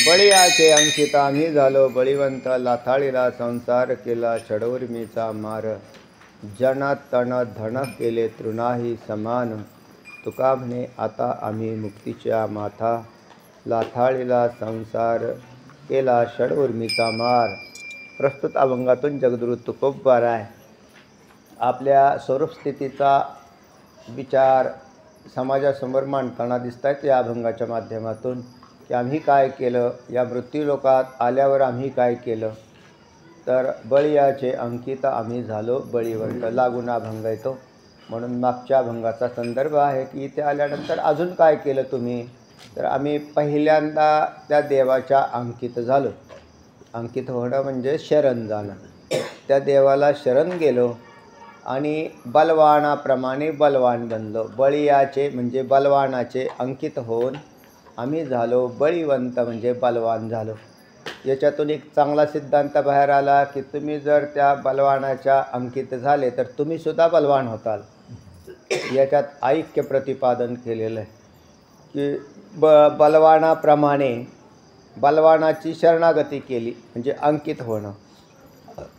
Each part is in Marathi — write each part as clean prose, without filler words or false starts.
बळीयाचे अंकित आम्ही झालो बळीवंत, लाथाळीला संसार केला षडउर्मीचा मार. जन तन धन केले तृणाही समान, तुका म्हणे आता आम्ही मुक्तीच्या माथा. लाथाळीला संसार केला षडउर्मीचा मार. प्रस्तुत अभंगातून जगद्गुरू तुकोबाराय आपल्या स्वरूपस्थितीचा विचार समाजासमोर मांडताना दिसत आहेत या अभंगाच्या माध्यमातून, की आम्ही काय केलं, या मृत्यूलोकात आल्यावर आम्ही काय केलं. तर बळीयाचे अंकित आम्ही झालो बळीवंत लागून अभंग येतो. म्हणून मागच्या अभंगाचा संदर्भ आहे की इथे आल्यानंतर अजून काय केलं तुम्ही. तर आम्ही पहिल्यांदा त्या देवाच्या अंकित झालो. अंकित होणं म्हणजे शरण जाणं. त्या देवाला शरण गेलो आणि बलवानाप्रमाणे बलवान बनलो. बळीयाचे म्हणजे बलवानाचे अंकित होऊन आम्ही झालो बळीवंत म्हणजे बलवान झालो. याच्यातून एक चांगला सिद्धांत बाहेर आला की तुम्ही जर त्या बलवानाच्या अंकित झाले तर तुम्हीसुद्धा बलवान होताल. याच्यात ऐक्य प्रतिपादन केलेलं आहे की बलवानाप्रमाणे बलवानाची शरणागती केली म्हणजे अंकित होणं.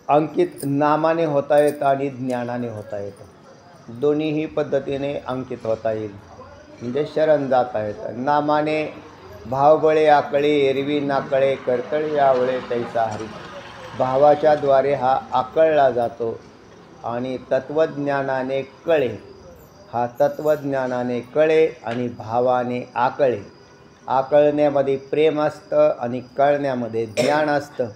अंकित नामाने होता येतं आणि ज्ञानाने होता येतं. दोन्हीही पद्धतीने अंकित होता येईल म्हणजे शरण जाता येतं. नामाने भावबळे आकळे एरवी नाकळे, करतळे आवळे तैसा हरी. भावाच्या द्वारे हा आकळला जातो आणि तत्त्वज्ञानाने कळे. हा तत्त्वज्ञानाने कळे आणि भावाने आकळे. आकळण्यामध्ये प्रेम असतं आणि कळण्यामध्ये ज्ञान असतं.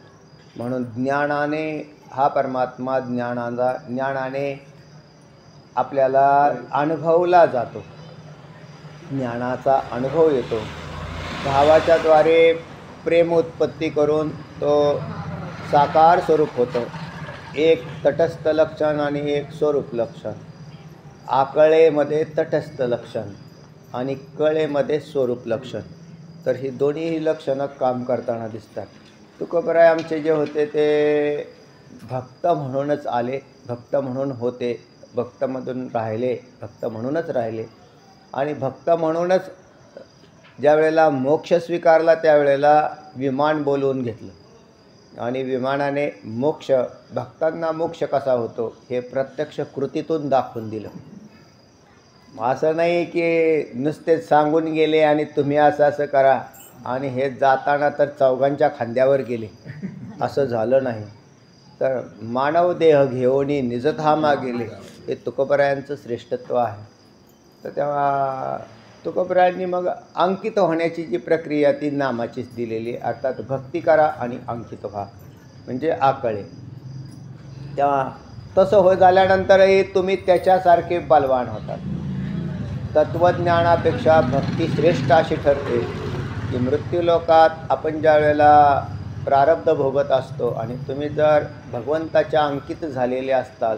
म्हणून ज्ञानाने हा परमात्मा ज्ञानाने आपल्याला अनुभवला जातो. ज्ञानाचा अनुभव येतो. भावाच्या द्वारे प्रेम उत्पत्ती करून तो साकार स्वरूप होतं. एक तटस्थ लक्षण आणि एक स्वरूप लक्षण. आकळेमध्ये तटस्थ लक्षण आणि कळेमध्ये स्वरूप लक्षण. तर ही दोन्हीही लक्षणं काम करताना दिसतात. तुकोबराय आमचे जे होते ते भक्त म्हणूनच आले, भक्त म्हणून होते, भक्तमधून राहिले, भक्त म्हणूनच राहिले आणि भक्त म्हणूनच ज्या वेळेला मोक्ष स्वीकारला त्यावेळेला विमान बोलवून घेतलं आणि विमानाने मोक्ष, भक्तांना मोक्ष कसा होतो हे प्रत्यक्ष कृतीतून दाखवून दिलं. असं नाही की नुसतेच सांगून गेले आणि तुम्ही असं असं करा आणि हे जाताना तर चौघांच्या खांद्यावर गेले, असं झालं नाही. तर मानव देह घेऊन निजधामा गेले, हे तुकोबरायांचं श्रेष्ठत्व आहे. तर तेव्हा तुकोबरायांनी मग अंकित होण्याची जी प्रक्रिया ती नामाचीच दिलेली, अर्थात भक्ती करा आणि अंकित व्हा म्हणजे आकळे. तेव्हा तसं हो झाल्यानंतरही तुम्ही त्याच्यासारखे बलवान होतात. तत्त्वज्ञानापेक्षा भक्ती श्रेष्ठ अशी ठरते की मृत्यूलोकात आपण ज्या वेळेला प्रारब्ध भोगत असतो आणि तुम्ही जर भगवंताच्या अंकित झालेले असताल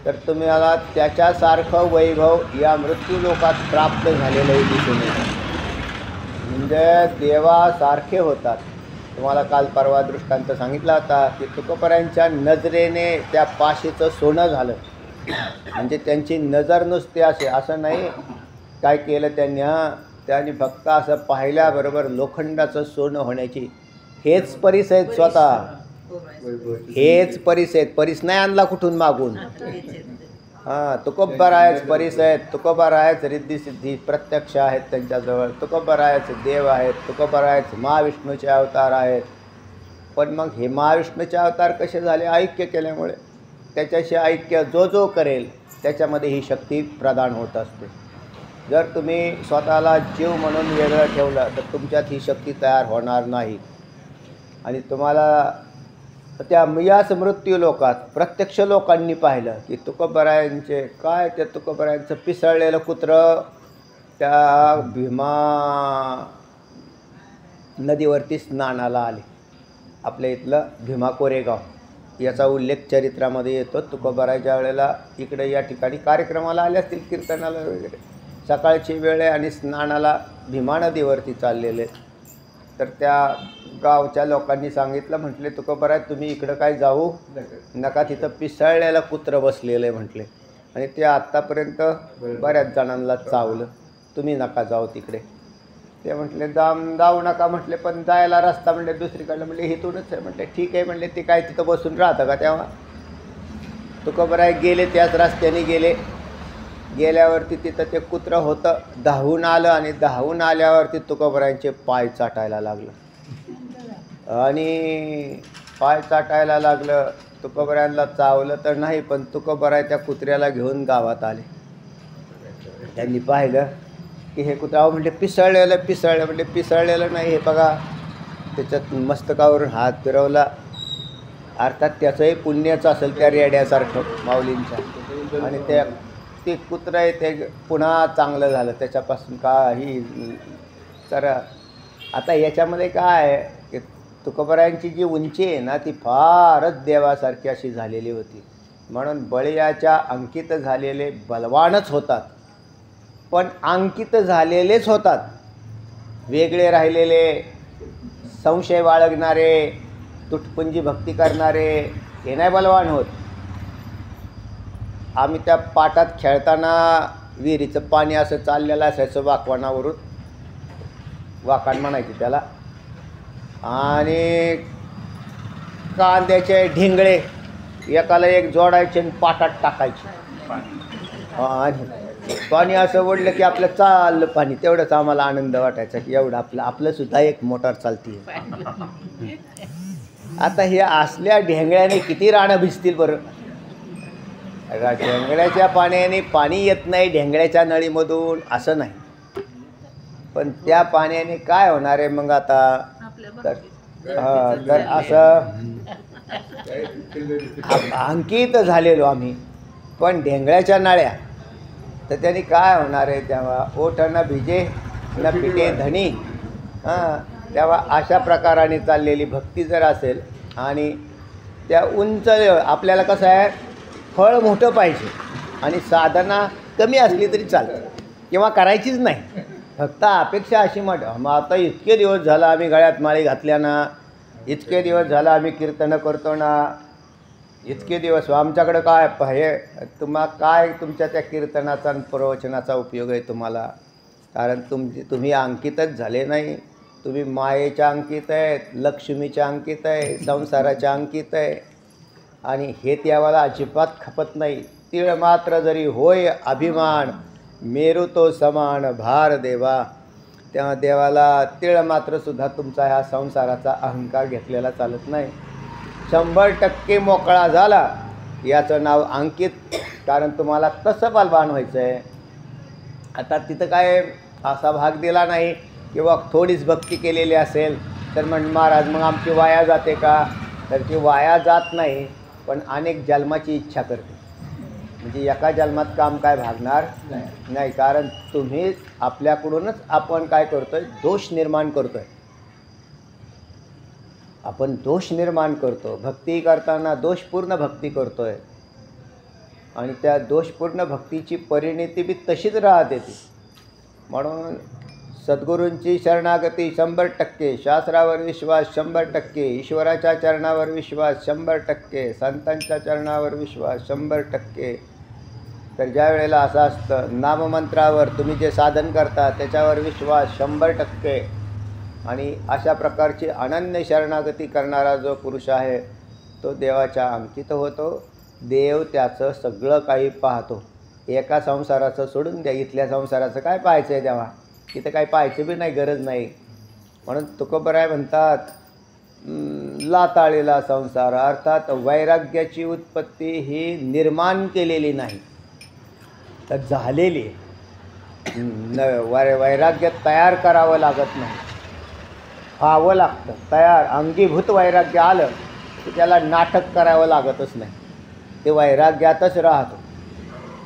तर तुम्हाला त्याच्यासारखं वैभव या मृत्यूलोकात प्राप्त झालेलंही दिसून येतं. म्हणजे देवासारखे होतात. तुम्हाला काल परवा दृष्टांत सांगितला होता की तुकोबरायांच्या नजरेने त्या पाशीचं सोनं झालं. म्हणजे त्यांची नजर नुसते असं नाही काय केलं त्यांनी फक्त असं पाहिल्याबरोबर लोखंडाचं सोनं होण्याची हेच परीस आहेत. स्वतः हेच परीस आहेत. परीस नाही आणला कुठून मागून. तुकोबरायच परीस आहेत. तुकोबरायच रिद्धी सिद्धी प्रत्यक्ष आहेत त्यांच्याजवळ. तुकोबरायच देव आहेत. तुकोबरायच महाविष्णूचे अवतार आहेत. पण मग हे महाविष्णूचे अवतार कसे झाले? ऐक्य केल्यामुळे. त्याच्याशी ऐक्य जो करेल त्याच्यामध्ये ही शक्ती प्रदान होत असते. जर तुम्ही स्वतःला जीव म्हणून वेगळं ठेवलं तर तुमच्यात ही शक्ती तयार होणार नाही. आणि तुम्हाला त्या याच मृत्यू लोकात प्रत्यक्ष लोकांनी पाहिलं की तुकोबरायांचे काय, त्या तुकोबरायांचं पिसळलेलं कुत्रं त्या भीमा नदीवरती स्नानाला आले. आपल्या इथलं भीमा कोरेगाव याचा उल्लेख चरित्रामध्ये येतो. तुकोबराच्या वेळेला इकडे या ठिकाणी कार्यक्रमाला आले असतील, कीर्तनाला वगैरे. सकाळची वेळ आहे आणि स्नानाला भीमा नदीवरती चाललेले. तर त्या गावच्या लोकांनी सांगितलं, म्हटले तुकोबराय तुम्ही इकडं काय जाऊ नका, तिथं पिसळलेलं कुत्रं बसलेलं आहे म्हटले. आणि ते आत्तापर्यंत बऱ्याच जणांना चावलं. तुम्ही नका जाऊ तिकडे. ते म्हटले जाऊ नका म्हटले, पण जायला रस्ता म्हणले दुसरीकडलं. म्हणले इथूनच आहे. म्हटले ठीक आहे. म्हणले ते काय तिथं बसून राहतं का तेव्हा? तुकोबराय गेले, त्याच रस्त्याने गेले. गेल्यावरती तिथं ते कुत्रं होतं, धावून आलं आणि धावून आल्यावरती तुकोबरायांचे पाय चाटायला लागलं आणि पाय चाटायला लागलं. तुकोबरायांना चावलं तर नाही, पण तुकोबराय त्या कुत्र्याला घेऊन गावात आले. त्यांनी पाहिलं की हे कुत्रा, म्हणजे पिसळलेलं म्हणजे पिसळलेलं नाही, हे बघा. त्याच्यात मस्तकावरून हात फिरवला. अर्थात त्याचंही पुण्यच असेल त्या रेड्यासारखं माऊलींच्या. आणि ते कुत्रं आहे ते पुन्हा चांगलं झालं. त्याच्यापासून काही तर आता याच्यामध्ये काय आहे की तुकोबरायांची जी उंची आहे ना, ती फारच देवासारखी अशी झालेली होती. म्हणून बळीयाच्या अंकित झालेले बलवानच होतात, पण अंकित झालेलेच होतात. वेगळे राहिलेले, संशय बाळगणारे, तुटपुंजी भक्ती करणारे हे नाही बलवान होत. आम्ही त्या पाटात खेळताना विहिरीचं पाणी असं चाललेलं असायचं वाकवानावरून, वाकाण म्हणायचे त्याला. आणि कांद्याचे ढिंगळे एकाला एक जोडायचे आणि पाटात टाकायचे. आणि पाणी असं ओढलं की आपलं चाललं पाणी. तेवढंच आम्हाला आनंद वाटायचा की एवढं आपलंसुद्धा एक मोटार चालते. आता हे असल्या ढेंगळ्याने किती रानं भिजतील बरं. ढेंगळ्याच्या पाण्याने पाणी येत नाही ढेंगळ्याच्या नळीमधून असं नाही, पण त्या पाण्याने काय होणार आहे मग आता? तर असं अंकित झालेलो आम्ही, पण ढेंगळ्याच्या नळ्या, तर त्यांनी काय होणार आहे तेव्हा? ओठ न भिजे न पिटे धणी. तेव्हा अशा प्रकाराने चाललेली भक्ती जर असेल आणि त्या उंच, आपल्याला कसं आहे फळ मोठं पाहिजे आणि साधना कमी असली तरी चालते किंवा करायचीच नाही. फक्त अपेक्षा अशी मग आता इतके दिवस झाला आम्ही गळ्यात माळी घातल्या ना, इतके दिवस झाला आम्ही कीर्तनं करतो ना, इतके दिवस आमच्याकडं काय हे काय तुमच्या त्या कीर्तनाचा आणि प्रवचनाचा उपयोग आहे तुम्हाला? कारण तुम्ही अंकितच झाले नाही. तुम्ही मायेच्या अंकित आहेत, लक्ष्मीच्या अंकित आहे, संसाराच्या अंकित आहे. आणि हे त्यावाला अजिबात खपत नाही. तीळ मात्र जरी होय अभिमान, मेरू तो समान भार देवा. तेव्हा देवाला तीळ मात्रसुद्धा तुमचा ह्या संसाराचा अहंकार घेतलेला चालत नाही. 100% मोकळा झाला याचं नाव अंकित. कारण तुम्हाला तसं बलवान व्हायचं आहे. आता तिथं काय असा भाग दिला नाही किंवा थोडीच भक्ती केलेली असेल तर महाराज मग आमची वाया जाते का? तर ती वाया जात नाही, पण अनेक जन्माची इच्छा करते. म्हणजे एका जन्मात काम काय भागणार नाही. कारण तुम्ही आपल्याकडूनच आपण काय करतो आहे, दोष निर्माण करतो आहे. आपण दोष निर्माण करतो. भक्ती करताना दोषपूर्ण भक्ती करतो आहे आणि त्या दोषपूर्ण भक्तीची परिणिती बी तशीच राहते ती. म्हणून सद्गुरूंची शरणागती 100%, शास्त्रावर विश्वास 100%, ईश्वराच्या चरणावर विश्वास 100%, संतांच्या चरणावर विश्वास 100%. तर ज्या वेळेला असं असतं, नाममंत्रावर तुम्ही जे साधन करता त्याच्यावर विश्वास 100%. आणि अशा प्रकारची अनन्य शरणागती करणारा जो पुरुष आहे तो देवाच्या अंकित होतो. देव त्याचं सगळं काही पाहतो. एका संसाराचं सोडून द्या, इथल्या संसाराचं काय पाहायचं आहे तेव्हा? तिथं काय पाहायचं बी नाही, गरज नाही. म्हणून तुकोबराय म्हणतात लाताळलेला संसार, अर्थात वैराग्याची उत्पत्ती ही निर्माण केलेली नाही तर झालेली. वैराग्य तयार करावं लागत नाही, व्हावं लागतं. तयार अंगीभूत वैराग्य आलं की त्याला नाटक करावं लागतच नाही, ते वैराग्यातच राहतो.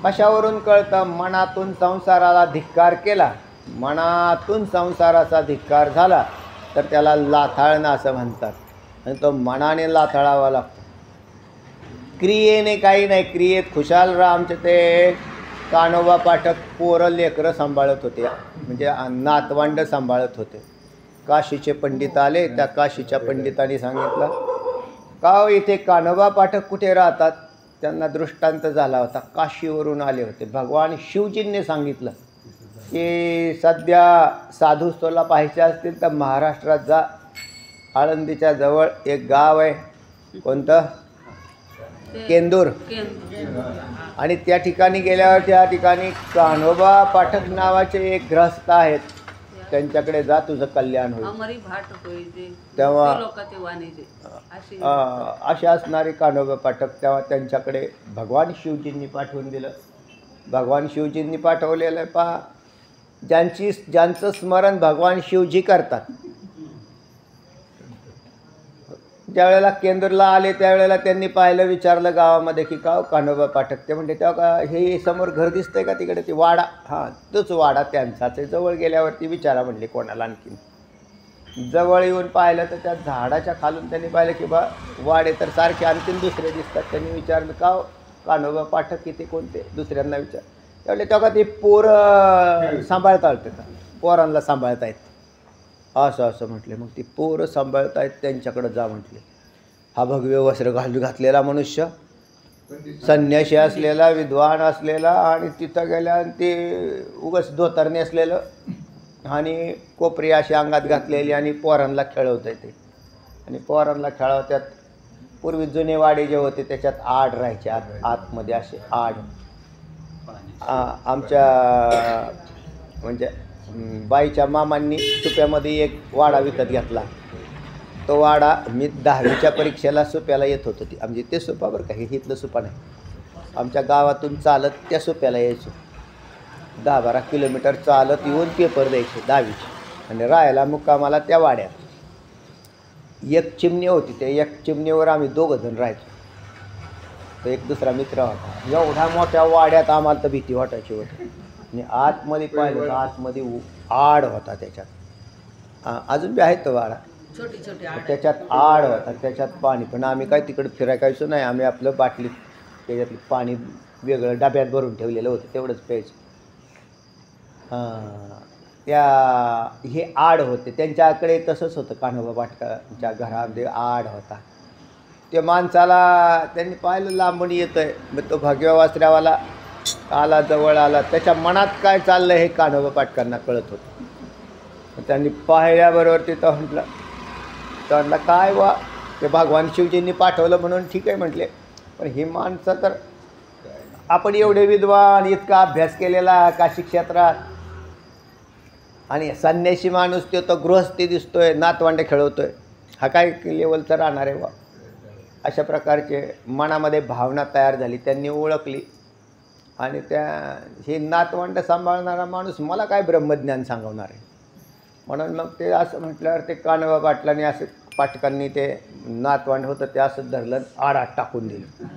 कशावरून कळतं? मनातून संसाराला धिक्कार केला, मनातून संसाराचा धिक्कार झाला तर त्याला लाथाळणं असं म्हणतात. आणि तो मनाने लाथाळावा लागतो, क्रियेने काही नाही. क्रियेत खुशाल राहा. आमचे ते कानोबा पाठक पोरं लेकरं सांभाळत होते, म्हणजे नातवंड सांभाळत होते. काशीचे पंडित आले. त्या काशीच्या पंडितांनी सांगितलं, का हो इथे कानोबा पाठक कुठे राहतात? त्यांना दृष्टांत झाला होता. काशीवरून आले होते. भगवान शिवजींनी सांगितलं की सध्या साधू स्थळला पाहायचे असतील तर महाराष्ट्रात जा. आळंदीच्या जवळ एक गाव आहे, कोणतं, केंदूर. आणि त्या ठिकाणी गेल्यावर त्या ठिकाणी कान्होबा पाठक नावाचे एक ग्रहस्थ आहेत. त्यांच्याकडे जा, तुझं कल्याण होईल. तेव्हा असे असणारे कान्होबा पाठक, तेव्हा त्यांच्याकडे भगवान शिवजींनी पाठवून दिलं. भगवान शिवजींनी पाठवलेलं आहे. पहा, ज्यांचं स्मरण भगवान शिवजी करतात, ज्यावेळेला केंद्रला आले त्यावेळेला त्यांनी पाहिलं, विचारलं गावामध्ये की का कान्होबा पाठक. ते म्हणते तेव्हा का हे समोर घर दिसतंय का तिकडे, ते वाडा, हां तोच वाडा त्यांचाच आहे. जवळ गेल्यावरती विचारा म्हणले कोणाला. आणखीन जवळ येऊन पाहिलं तर त्या झाडाच्या खालून त्यांनी पाहिलं की बा वाडे तर सारखे आणखीन दुसरे दिसतात. त्यांनी विचारलं का कान्होबा पाठक किती कोणते, दुसऱ्यांना विचार. त्यावेळेला तेव्हा ते पोरं सांभाळता येतं का, पोरांना सांभाळता येत असं म्हटले. मग ती पोरं सांभाळतायत त्यांच्याकडं जा म्हटले. हा भगवे वस्त्र घातलेला मनुष्य, संन्याशी असलेला, विद्वान असलेला, आणि तिथं गेल्या ते उगाच धोतरणे असलेलं आणि कोपरी अशी अंगात घातलेली आणि पोरांना खेळवत येते. आणि पोरांना खेळवत्यात. पूर्वी जुने वाडे जे होते त्याच्यात आड राहायचे, आतमध्ये असे आड. आमच्या म्हणजे बाईच्या मामांनी सुप्यामध्ये एक वाडा विकत घेतला. तो वाडा मी 10वीच्या परीक्षेला सुप्याला येत होतो. ती आमची ते सुपा बरं का, हे इथलं सुपा नाही. आमच्या गावातून चालत त्या सुप्याला यायचो. 10-12 किलोमीटर चालत येऊन पेपर द्यायचे 10वीचे. आणि राहायला मुक्कामाला त्या वाड्यात एक चिमणी होती. त्या एक चिमणीवर आम्ही 2 जण राहायचो. तो एक दुसरा मित्र होता. एवढ्या मोठ्या वाड्यात आम्हाला तर भीती वाटायची होती. आणि आतमध्ये पाहिलं तर आतमध्ये आड होता. त्याच्यात अजून बी आहेत तो वाडा, त्याच्यात आड होता, त्याच्यात पाणी. पण आम्ही काय तिकडे फिरायचो नाही. आम्ही आपलं बाटलीत त्याच्यातलं पाणी वेगळं डब्यात भरून ठेवलेलं होतं, तेवढंच प्यायचं. हे आड होते. त्यांच्याकडे तसंच होतं. कान्होबा पाटकाच्या घरामध्ये आड होता. त्या माणसाला त्यांनी पाहिलं लांबून येतं आहे. मग तो भगव्या वासऱ्यावाला आला, जवळ आला. त्याच्या मनात काय चाललं हे कान्होबा पाटकांना कळत होतं. त्यांनी पाहिल्याबरोबर तिथं म्हटलं काय वा, ते भगवान शिवजींनी पाठवलं म्हणून ठीक आहे म्हटले. पण ही माणसं तर, आपण एवढे विद्वान, इतका अभ्यास केलेला काशी क्षेत्रात, आणि संन्यासी माणूस तो गृहस्थी दिसतोय, नातवंडे खेळवतोय, हा काय लेवलचा राहणार आहे वा. अशा प्रकारचे मनामध्ये भावना तयार झाली. त्यांनी ओळखली. आणि हे नातवंड सांभाळणारा माणूस मला काय ब्रह्मज्ञान सांगवणार आहे. म्हणून मग ते असं म्हटल्यावर ते कान्होबा पाटलांनी असं पाटकांनी ते नातवंड होतं ते असं धरलं, आडात टाकून दिलं.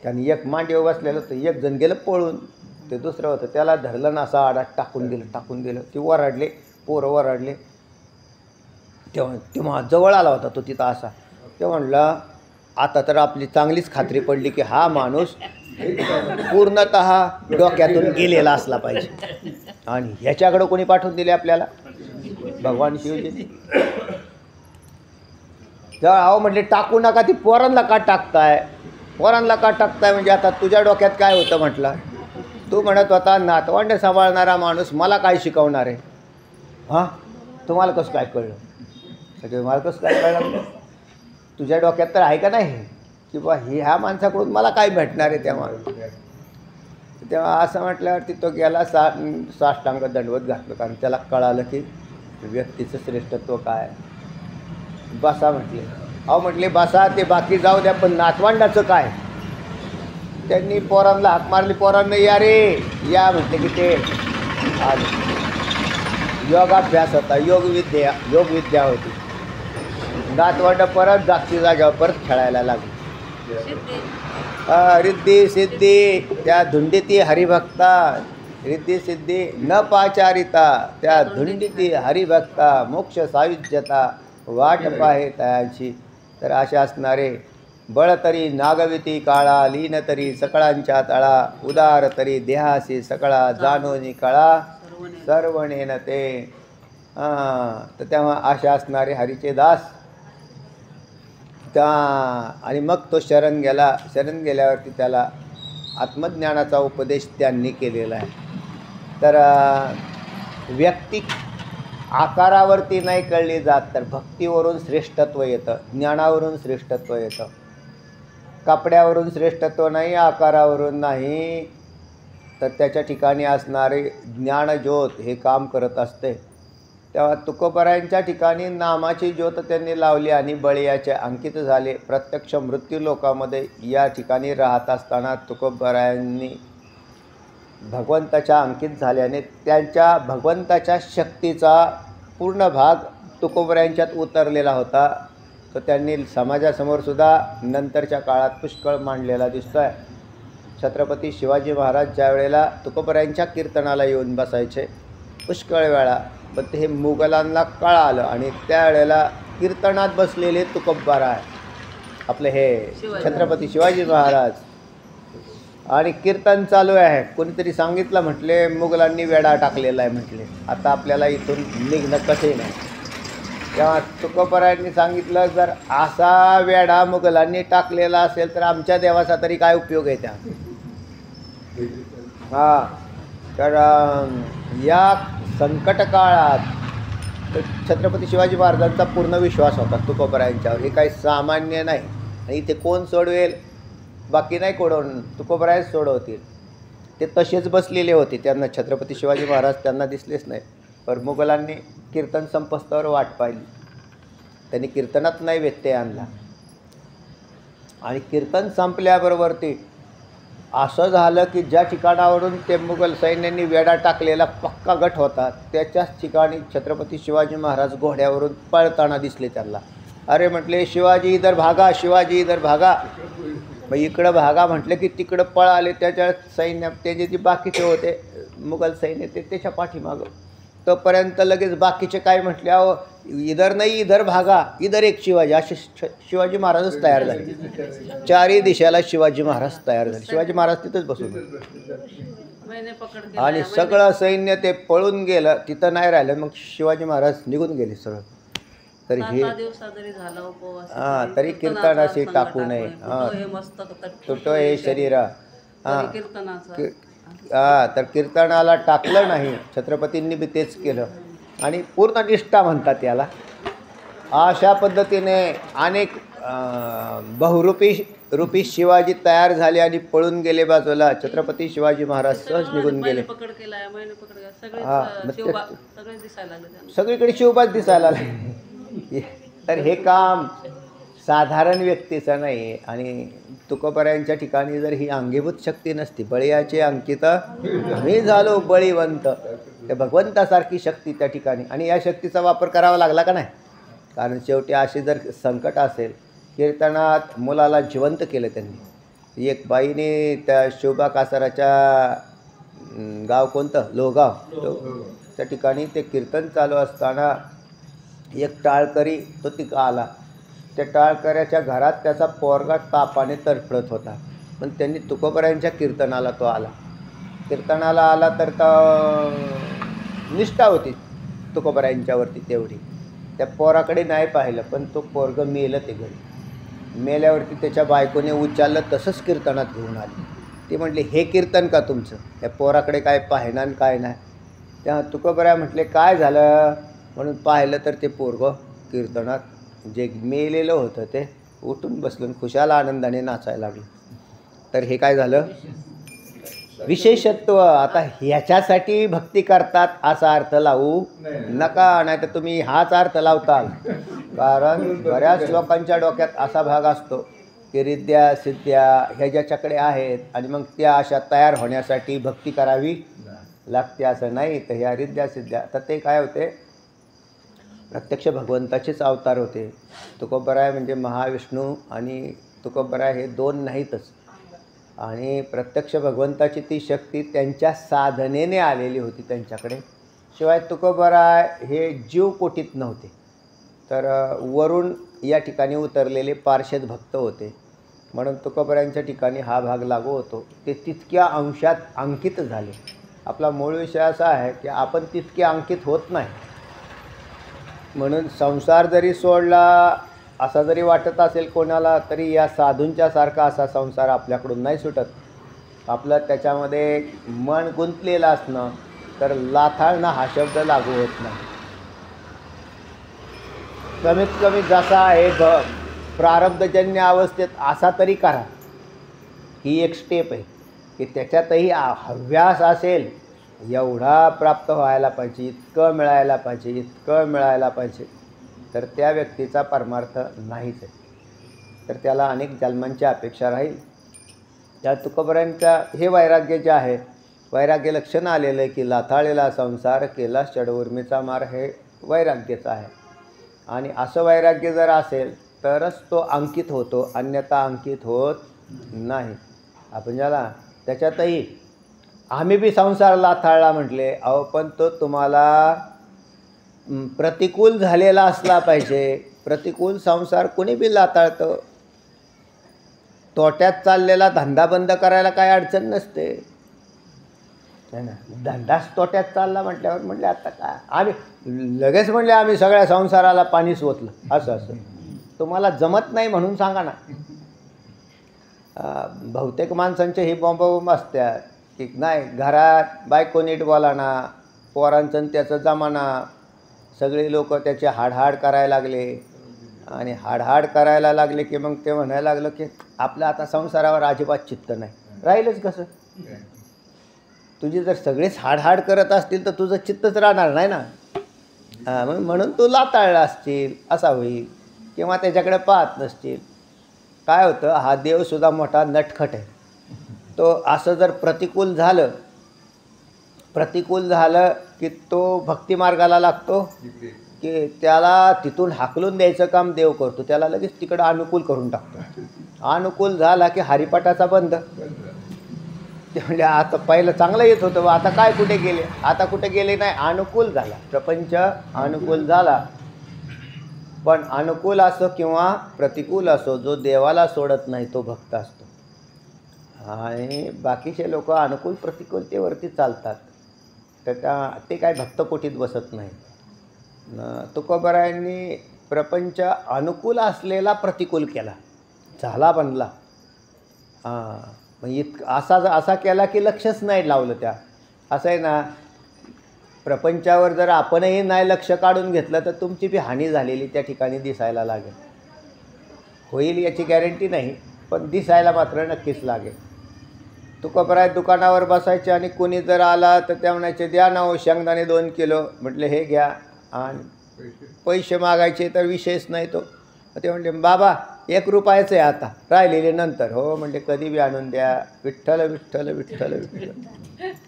त्यांनी एक मांडीवर बसलेलं होतं, एक जण गेलं पळून, ते दुसरं होतं त्याला धरलं ना असं आडात टाकून दिलं. ती ओरडले, पोरं ओरडले. तेव्हा जवळ आला होता तो तिथं असा. ते म्हणलं आता तर आपली चांगलीच खात्री पडली की हा माणूस पूर्णतः डोक्यातून गेलेला असला पाहिजे. आणि ह्याच्याकडं कोणी पाठवून दिले आपल्याला, भगवान शिवजी. तेव्हा अहो म्हटले टाकू नका. ती पोरांना का टाकताय, म्हणजे आता तुझ्या डोक्यात काय होतं म्हटलं. तू म्हणत होता नातवंड सांभाळणारा माणूस मला काय शिकवणार आहे. हां, तुम्हाला कसं काय कळलं, तुम्हाला कसं काय कळलं. तुझ्या डोक्यात तर आहे का नाही की बा ह्या माणसाकडून मला काय भेटणार आहे. तेव्हा असं म्हटल्यावरती तो गेला, साष्टांग दंडवत घातलं. कारण त्याला कळालं की व्यक्तीचं श्रेष्ठत्व काय. बसा म्हटले. अहो म्हटले बसा, ते बाकी जाऊ द्या, पण नातवंडाचं काय. त्यांनी पोरांना हाक मारली. पोरांना या रे या म्हटले की ते योगाभ्यास होता, योगविद्या होती. नातवंड परत जागती जाग्यावर परत खेळायला लागली. रिद्धी सिद्धी त्या धुंडीती हरिभक्ता, रिद्धी सिद्धी न पाचारिता त्या धुंडीती हरिभक्ता, मोक्ष सायुज्यता वाट पाहे तयाची. तर असे असणारे बळ तरी नागविती काळा, लीन तरी सकळांच्या तळा, उदार तरी देहासी सकळा, जाणोनी कळा सर्वणेन ते. तर तेव्हा असे असणारे हरीचे दास त्या आणि मग तो शरण गेला. शरण गेल्यावरती त्याला आत्मज्ञानाचा उपदेश त्यांनी केलेला आहे. तर व्यक्ती आकारावरती नाही कळली जात, तर भक्तीवरून श्रेष्ठत्व येतं, ज्ञानावरून श्रेष्ठत्व येतं. कपड्यावरून श्रेष्ठत्व नाही, आकारावरून नाही, तर त्याच्या ठिकाणी असणारे ज्ञानज्योत हे काम करत असते. तेव्हा तुकोबरायांच्या ठिकाणी नामाची ज्योत त्यांनी लावली आणि बळीयाचे अंकित झाले. प्रत्यक्ष मृत्यू लोकामध्ये या ठिकाणी राहत असताना तुकोबरायांनी भगवंताच्या अंकित झाल्याने त्यांच्या भगवंताच्या शक्तीचा पूर्ण भाग तुकोबरायांच्यात उतरलेला होता. तो त्यांनी समाजासमोर सुद्धा नंतरच्या काळात पुष्कळ मांडलेला दिसतो आहे. छत्रपती शिवाजी महाराज ज्या वेळेला तुकोबरायांच्या कीर्तनाला येऊन बसायचे पुष्कळ वेळा, पण ते हे मुघलांना कळालं आणि त्यावेळेला कीर्तनात बसलेले तुकोबरा आहे आपले हे छत्रपती शिवाजी महाराज, आणि कीर्तन चालू आहे. कोणीतरी सांगितलं, म्हटले मुघलांनी वेढा टाकलेला आहे, म्हटले आता आपल्याला इथून निघणं कसंही नाही. तेव्हा तुकोबरायांनी सांगितलं, जर असा वेढा मुघलांनी टाकलेला असेल तर आमच्या देवाचा तरी काय उपयोग आहे त्या. तर या संकट काळात छत्रपती शिवाजी महाराजांचा पूर्ण विश्वास होता तुकोबरायांच्यावर. हे काही सामान्य नाही आणि ते कोण सोडवेल, बाकी नाही कोण, तुकोबरायच सोडवतील. ते तसेच बसलेले होते, त्यांना छत्रपती शिवाजी महाराज त्यांना दिसलेच नाही. पण मुघलांनी कीर्तन संपस्तवर वाट पाहिली, त्यांनी कीर्तनात नाही व्यत्यय आणला आणि कीर्तन संपल्याबरोबर ते असं झालं की ज्या ठिकाणावरून ते मुघल सैन्यांनी वेढा टाकलेला पक्का गट होता त्याच्याच ठिकाणी छत्रपती शिवाजी महाराज घोड्यावरून पळताना दिसले त्यांना. अरे म्हटले, शिवाजी इधर भागा, शिवाजी इधर भागा. मग इकडं भागा म्हटलं की तिकडं पळाले. त्याच्या सैन्य त्याचे जे बाकीचे होते मुघल सैन्य ते त्याच्या पाठीमागं. तोपर्यंत लगेच बाकीचे काय म्हटले, अहो इधर नाही इधर भागा, इधर एक शिवाजी. असे शिवाजी महाराजच तयार झाले. चारही दिशेला शिवाजी महाराज तयार झाले. शिवाजी महाराज तिथंच बसून आणि सगळं सैन्य ते पळून गेलं, तिथं नाही राहिलं. मग शिवाजी महाराज निघून गेले सरळ. तरी हे तरी कीर्तनाशी टाकू नये. तुटो हे शरीर. तर कीर्तनाला टाकलं नाही, छत्रपतींनी बी तेच केलं आणि पूर्ण निष्ठा म्हणतात याला. अशा पद्धतीने अनेक बहुरूपी शिवाजी तयार झाले आणि पळून गेले बाजूला. छत्रपती शिवाजी महाराज सहज निघून गेले. सगळीकडे शिवबाज दिसायला लागले. तर हे काम साधारण व्यक्तीचं नाही. आणि तुकोबरायांच्या ठिकाणी जर ही अंगीभूत शक्ती नसती, बळीयाचे अंकित आम्ही झालो बळीवंत, त्या भगवंतासारखी शक्ती त्या ठिकाणी, आणि या शक्तीचा वापर करावा लागला का नाही. कारण शेवटी अशी जर संकट असेल, कीर्तनात मुलाला जिवंत केलं त्यांनी. एक बाईने त्या शिवबा कासाराच्या गाव कोणतं, लोहगाव, त्या ठिकाणी ते कीर्तन चालू असताना एक टाळकरी तो तिथं आला. त्या टाळकऱ्याच्या घरात त्याचा पोरगा तापाने तडफडत होता, पण त्यांनी तुकोबरायांच्या कीर्तनाला तो आला. कीर्तनाला आला तर निष्ठा होती तुकोबरायांच्यावरती तेवढी. त्या पोराकडे नाही पाहिलं, पण तो पोरग मेलं. ते घरी मेल्यावरती त्याच्या बायकोने उचललं, तसंच कीर्तनात घेऊन आले. ते म्हटले, हे कीर्तन का तुमचं? त्या पोराकडे काय पाहिना आणि काय नाही. तेव्हा तुकोबराय म्हटले, काय झालं म्हणून पाहिलं तर ते पोरगं कीर्तनात जे मेलेलं होतं ते उठून बसलं, खुशाल आनंदाने नाचायला लागलं. तर हे काय झालं, विशेषत्व. आता ह्याच्यासाठी भक्ती करतात असा अर्थ लावू नका, नाही तर तुम्ही हाच अर्थ लावताल. कारण बऱ्याच लोकांच्या डोक्यात असा भाग असतो की रिद्ध्या सिद्ध्या ह्या ज्याच्याकडे आहेत आणि मग त्या अशा तयार होण्यासाठी भक्ती करावी लागते, असं नाही. तर ह्या रिद्ध्या सिद्ध्या तर ते काय होते, प्रत्यक्ष भगवंताचेच अवतार होते. तुकोबराय म्हणजे महाविष्णू आणि तुकोबराय हे दोन नाहीतच. आणि प्रत्यक्ष भगवंताची ती शक्ती त्यांच्या साधनेने आलेली होती त्यांच्याकडे. शिवाय तुकोबराय हे जीवकोटीत नव्हते, तर वरून या ठिकाणी उतरलेले पार्षद भक्त होते. म्हणून तुकोबरायांच्या ठिकाणी हा भाग लागू होतो. ते तितक्या अंशात अंकित झाले. आपला मूळ विषय असा आहे की आपण तितके अंकित होत नाही. म्हणून संसार जरी सोडला असा जरी वाटत असेल कोणाला तरी या साधूंच्या सारखा असा संसार आपल्याकडून नाही सुटत. आपलं त्याच्यामध्ये मन गुंतलेलं असणं तर लाथाळणं हा शब्द लागू होत नाही. कमीत कमी जसा आहे प्रारब्धजन्य अवस्थेत असा तरी करा. ही एक स्टेप आहे की त्याच्यातही हव्यास असेल एवढा प्राप्त व्हायला पाहिजे, इतकं मिळायला पाहिजे, इतकं मिळायला पाहिजे, तर त्या व्यक्तीचा परमार्थ नाहीच आहे. तर त्याला अनेक जन्मांची अपेक्षा राहील. त्या तुकोबरांच्या हे वैराग्य जे आहे, वैराग्य लक्षण आलेलं आहे की लाथाळलेला संसार केला षडउर्मीचा मार, हे वैराग्यचं आहे. आणि असं वैराग्य जर असेल तरच तो अंकित होतो, अन्यथा अंकित होत नाही. आपण ज्याला त्याच्यातही आम्ही बी संसार लाथाळला म्हटले, अहो पण तो तुम्हाला प्रतिकूल झालेला असला पाहिजे. प्रतिकूल संसार कोणी बी लाथाळतं. तोट्यात चाललेला धंदा बंद करायला काय अडचण नसते, है ना. धंदाच तोट्यात चालला म्हटल्यावर म्हटले आता काय आम्ही लगेच म्हणले आम्ही सगळ्या संसाराला पाणीच ओतलं, असं तुम्हाला जमत नाही म्हणून सांगा ना. बहुतेक माणसांचे ही बॉम्ब असतात की नाही घरात बायको नीट बोलाना, पोरांचं त्याचं जमाना, सगळे लोक त्याचे हाडहाड करायला लागले. आणि हाडहाड करायला लागले की मग ते म्हणायला लागलं की आपलं आता संसारावर अजिबात चित्त नाही. राहीलच कसं? तुझी जर सगळेच हाडहाड करत असतील तर तुझं चित्तच राहणार नाही ना. मग म्हणून तू लाताळला असतील असा होईल, किंवा त्याच्याकडे पाहत नसतील. काय होतं, हा देवसुद्धा मोठा नटखट आहे. तो असं जर प्रतिकूल झालं की तो भक्तिमार्गाला लागतो की त्याला तिथून हाकलून द्यायचं काम देव करतो. त्याला लगेच तिकडं अनुकूल करून टाकतो. अनुकूल झाला की हरिपाठाचा बंद. ते म्हणजे आता पहिलं चांगलं येत होतं, आता काय कुठे गेले, आता कुठे गेले नाही. अनुकूल झाला, प्रपंच अनुकूल झाला. पण अनुकूल असो किंवा प्रतिकूल असो, जो देवाला सोडत नाही तो भक्त असतो. आणि बाकीचे लोक अनुकूल प्रतिकूलतेवरती चालतात, तर ते काय भक्तकोटीत बसत नाही. तुकोबरायांनी प्रपंच अनुकूल असलेला प्रतिकूल केला, झाला बनला. मग असा केला की लक्षच नाही लावलं. त्या असं आहे ना, प्रपंचावर जर आपणही नाही लक्ष काढून घेतलं तर तुमची बी हानी झालेली त्या ठिकाणी दिसायला लागेल. होईल याची गॅरंटी नाही, पण दिसायला मात्र नक्कीच लागेल. तुकोबराय दुकानावर बसायचे आणि कोणी जर आला तर त्या म्हणायचे द्या ना हो शेंगदाणे 2 किलो. म्हटले हे घ्या. आणि पैसे मागायचे तर विषयच नाही तो. ते म्हणले बाबा 1 रुपयाचं आहे आता, राहिलेले नंतर. हो म्हणले कधी बी आणून द्या, विठ्ठल विठ्ठल विठ्ठल विठ्ठल.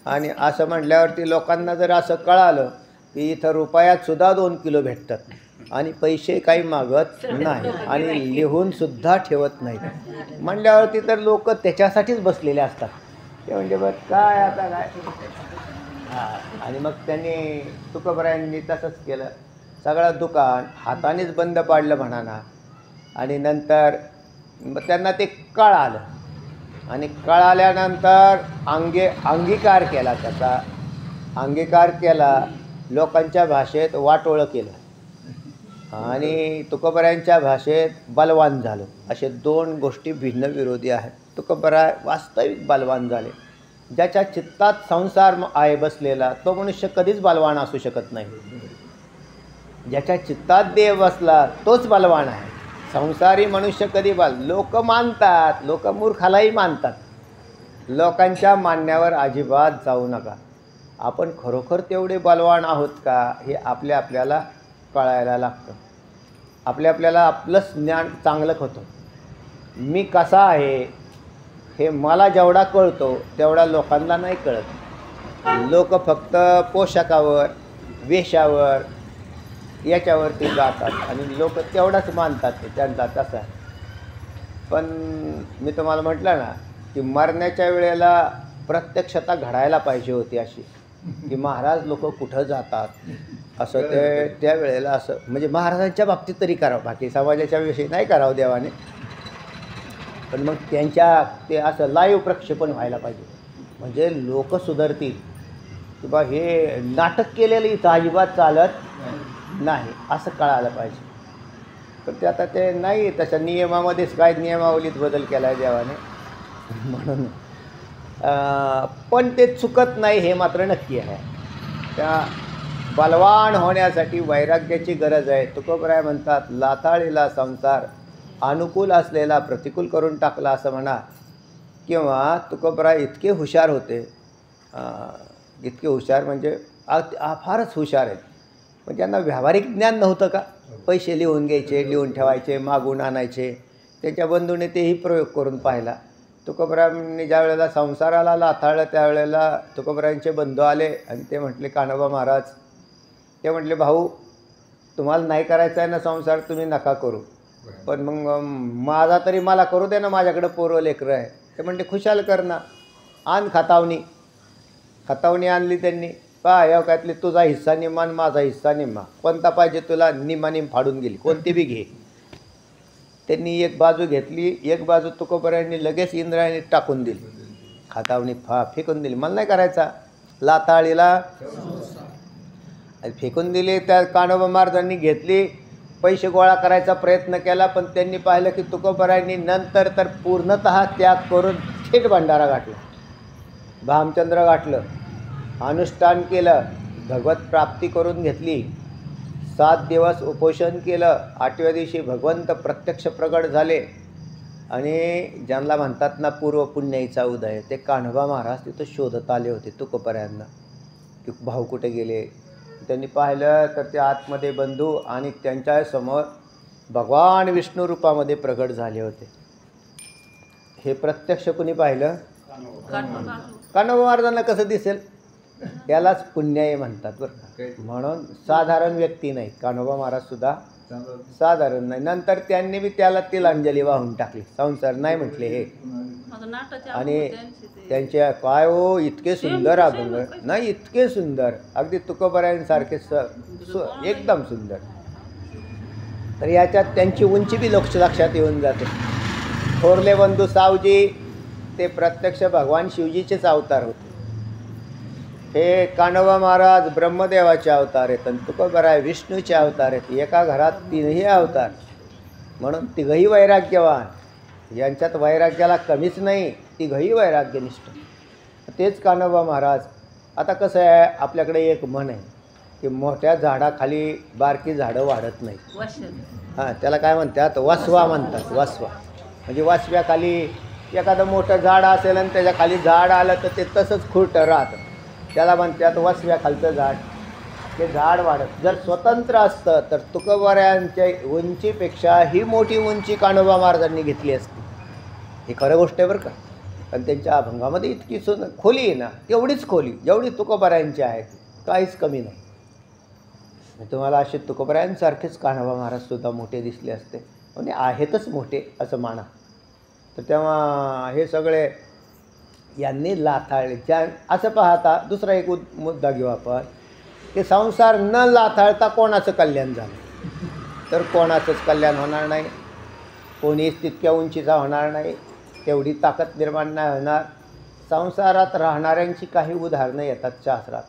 आणि असं म्हटल्यावरती लोकांना जर असं कळालं की इथं रुपयातसुद्धा 2 किलो भेटतात आणि पैसे काही मागत नाही आणि लिहूनसुद्धा ठेवत नाहीत म्हटल्यावरती तर लोक त्याच्यासाठीच बसलेले असतात. ते म्हणजे बघ काय आता काय. आणि मग त्यांनी तुकोबरायांनी तसंच केलं. सगळं दुकान हातानेच बंद पाडलं म्हणाना. आणि नंतर त्यांना ते कळालं आणि कळाल्यानंतर अंगीकार केला. त्याचा अंगीकार केला, लोकांच्या भाषेत वाटोळं केलं आणि तुकोबरायांच्या भाषेत बलवान झालो. असे 2 गोष्टी भिन्न विरोधी आहेत. तुकोबराय वास्तविक बलवान झाले. ज्याच्या चित्तात संसार आहे बसलेला तो मनुष्य कधीच बलवान असू शकत नाही. ज्याच्या चित्तात देव बसला तोच बलवान आहे. संसारी मनुष्य कधी लोक मानतात, लोक मूर्खालाही मानतात. लोकांच्या मानण्यावर अजिबात जाऊ नका. आपण खरोखर तेवढे बलवान आहोत का हे आपल्याला कळायला लागतं. आपल्याला आपलंच ज्ञान चांगलं होतं. मी कसा आहे हे मला जेवढा कळतो तेवढा लोकांना नाही कळत. लोक फक्त पोशाखावर, वेशावर याच्यावरती जातात आणि लोक तेवढाच मानतात ते त्यांचा तसा. पण मी तुम्हाला म्हटलं ना की मरण्याच्या वेळेला प्रत्यक्षता घडायला पाहिजे होती अशी, की महाराज लोक कुठं जातात असं ते त्या वेळेला असं म्हणजे महाराजांच्या बाबतीत तरी करावं, बाकी समाजाच्या विषयी नाही करावं देवाने. पण मग त्यांच्या ते असं लाईव्ह प्रक्षेपण व्हायला पाहिजे, म्हणजे लोक सुधारतील की बा हे नाटक केलेलं इथं अजिबात चालत नाही असं कळायला पाहिजे. तर ते आता ते नाही, तशा नियमामध्येच काय नियमावलीत बदल केला आहे देवाने म्हणून पण ते चुकत नाही हे मात्र नक्की आहे. त्या बलवान होण्यासाठी वैराग्याची गरज आहे. तुकोबराय म्हणतात, लाताळीला संसार अनुकूल असलेला प्रतिकूल करून टाकला असं म्हणा. किंवा तुकोबराय इतके हुशार होते, इतके हुशार म्हणजे फारच हुशार आहेत. पण त्यांना व्यावहारिक ज्ञान नव्हतं का? पैसे लिहून घ्यायचे, लिहून ठेवायचे, मागून आणायचे. त्यांच्या बंधूने तेही प्रयोग करून पाहिला. तुकोबरायांनी ज्या वेळेला संसाराला लाथाळलं त्यावेळेला तुकोबरायांचे बंधू आले आणि ते म्हटले, कान्होबा महाराज, ते म्हटले, भाऊ तुम्हाला नाही करायचा आहे ना संसार, तुम्ही नका करू, पण मग माझा तरी मला करू दे ना, माझ्याकडं पोरं लेकरं आहे. ते म्हटले, खुशाल कर ना, आण खतावणी. खतावणी आणली त्यांनी. पहा यावकातली तुझा हिस्सा निम्मा आणि माझा हिस्सा निम्मा, कोणता पाहिजे तुला, निम्मा निम फाडून गेली, कोणती बी घे. त्यांनी एक बाजू घेतली, एक बाजू तुकोबरायांनी लगेच इंद्रायणी टाकून दिली, खतावणी फेकून दिली. मला नाही करायचा. लाताळीला फेकून दिली. त्या कान्होबा महाराजांनी घेतली, पैसे गोळा करायचा प्रयत्न केला, पण त्यांनी पाहिलं की तुकोबरायांनी नंतर तर पूर्णतः त्याग करून थेट भंडारा गाठला, भामचंद्र गाठलं, अनुष्ठान केलं, भगवत प्राप्ती करून घेतली. 7 दिवस उपोषण केलं. 8व्या दिवशी भगवंत प्रत्यक्ष प्रगट झाले आणि ज्यांना म्हणतात ना पूर्व पुण्याईचा उदय, ते कान्होबा महाराज तिथं शोधत आले होते तुकोबरायांना की भाऊ कुठे गेले. त्यांनी पाहिलं तर ते आतमध्ये बंधू आणि त्यांच्यासमोर भगवान विष्णू रूपामध्ये प्रगट झाले होते. हे प्रत्यक्ष कुणी पाहिलं? कान्होबा महाराजांना कसं दिसेल? यालाच पुण्याई म्हणतात बरं का. म्हणून साधारण व्यक्ती नाही, कान्होबा महाराज सुद्धा साधारण नाही. नंतर त्यांनी बी त्याला तिलांजली वाहून टाकली, संसार नाही म्हटले हे. आणि त्यांच्या काय हो इतके सुंदर अभंग नाही, इतके सुंदर, अगदी तुकोबरायांसारखे एकदम सुंदर. तर याच्यात त्यांची उंची बी लक्षात येऊन जाते. थोरले बंधू सावजी ते प्रत्यक्ष भगवान शिवजीचेच अवतार होते. हे कान्होबा महाराज ब्रह्मदेवाचे अवतार आहेत आणि तुकोबराय विष्णूचे अवतार आहेत. एका घरात 3ही अवतार, म्हणून तिघही वैराग्यवान. यांच्यात वैराग्याला कमीच नाही, तिघही वैराग्यनिष्ठ. तेच कान्होबा महाराज. आता कसं आहे, आपल्याकडे एक म्हण आहे की मोठ्या झाडाखाली बारकी झाडं वाढत नाही. हां, त्याला काय म्हणतात? वासवा म्हणतात. वासवा म्हणजे वासव्याखाली एखादं मोठं झाड असेल आणि त्याच्या खाली झाड आलं तर ते तसंच खुरटं राहतं, त्याला म्हणतात वासव्याखालचं झाड. ते झाड वाढत जर स्वतंत्र असतं तर तुकोबरायांच्या उंचीपेक्षा ही मोठी उंची कान्होबा महाराजांनी घेतली असती. ही खरं गोष्ट आहे बरं का. पण त्यांच्या अभंगामध्ये इतकी खोली आहे ना, तेवढीच खोली जेवढी तुकोबरायांची आहे, काहीच कमी नाही. तुम्हाला असे तुकोबरायांसारखेच कान्होबा महाराजसुद्धा मोठे दिसले असते, म्हणजे आहेतच मोठे असं माना. तर तेव्हा हे सगळे यांनी लाथाळले. असं पाहता दुसरा एक मुद्दा घेऊ आपण, की संसार न लाथाळता कोणाचं कल्याण झालं तर कोणाचंच कल्याण होणार नाही. कोणीच तितक्या उंचीचा होणार नाही, तेवढी ताकद निर्माण नाही होणार. संसारात राहणाऱ्यांची काही उदाहरणं येतात शास्त्रात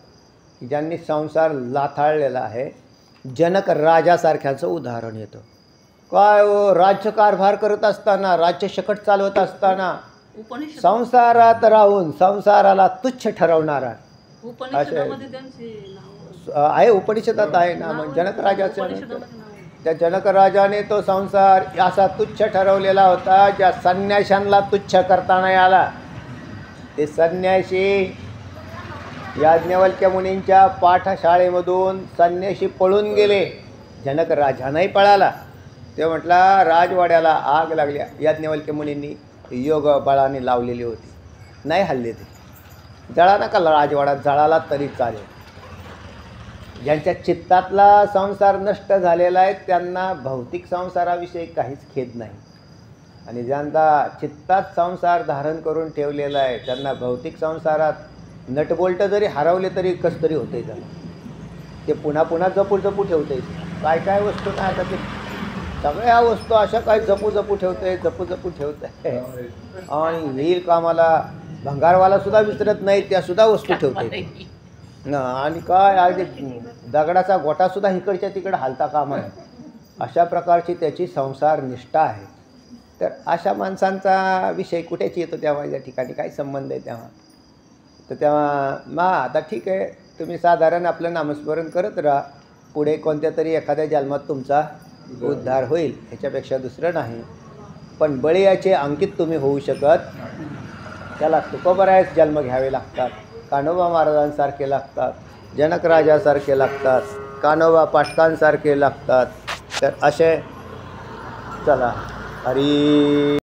की ज्यांनी संसार लाथाळलेला आहे. जनक राजासारख्याचं उदाहरण येतं. काय राज्यकारभार करत असताना, राज्य शकट चालवत असताना संसारात राहून संसाराला तुच्छ ठरवणारा आहे. उपनिषदात आहे ना, मग जनक राजाचं. त्या जनक राजाने तो संसार असा तुच्छ ठरवलेला होता, ज्या संन्याशांना तुच्छ करता नाही आला. ते संन्याशी याज्ञवल्क्य मुनींच्या पाठशाळेमधून संन्याशी पळून गेले. जनक राजा नाही पळाला. ते म्हटला राजवाड्याला आग लागल्या, याज्ञवल्क्य मुनींनी योग बळाने लावलेली होती, नाही हल्ले. ते जळा नका राजवाडा, जळाला तरी चालेल. ज्यांच्या चित्तातला संसार नष्ट झालेला आहे त्यांना भौतिक संसाराविषयी काहीच खेद नाही, आणि ज्यांचा चित्तात संसार धारण करून ठेवलेला आहे त्यांना भौतिक संसारात नटबोल्ट जरी हरवले तरी कसं तरी होते. त्याला ते पुन्हा पुन्हा जपू ठेवते. काय काय वस्तू नाही, आता ते सगळ्या वस्तू अशा काय जपू ठेवते आणि येईल कामाला भंगारवालासुद्धा विसरत नाही, त्यासुद्धा वस्तू ठेवते ना. आणि काय अगदी दगडाचा गोटासुद्धा इकडच्या तिकडं हालता कामा नाही. अशा प्रकारची त्याची संसार निष्ठा आहे. तर अशा माणसांचा विषय कुठेच येतो तेव्हा या ठिकाणी काय संबंध आहे तेव्हा. तर तेव्हा आता ठीक आहे, तुम्ही साधारण आपलं नामस्मरण करत राहा, पुढे कोणत्या तरी एखाद्या जन्मात तुमचा उद्धार होईल, ह्याच्यापेक्षा दुसरं नाही. पण बळीयाचे अंकित तुम्ही होऊ शकत, त्याला तुकोबरायच जन्म घ्यावे लागतात, कान्होबा महाराजांसारखे लागतात, जनक राजासारखे लागतात, कान्होबा पाटकांसारखे लागतात. तर असे चला हरी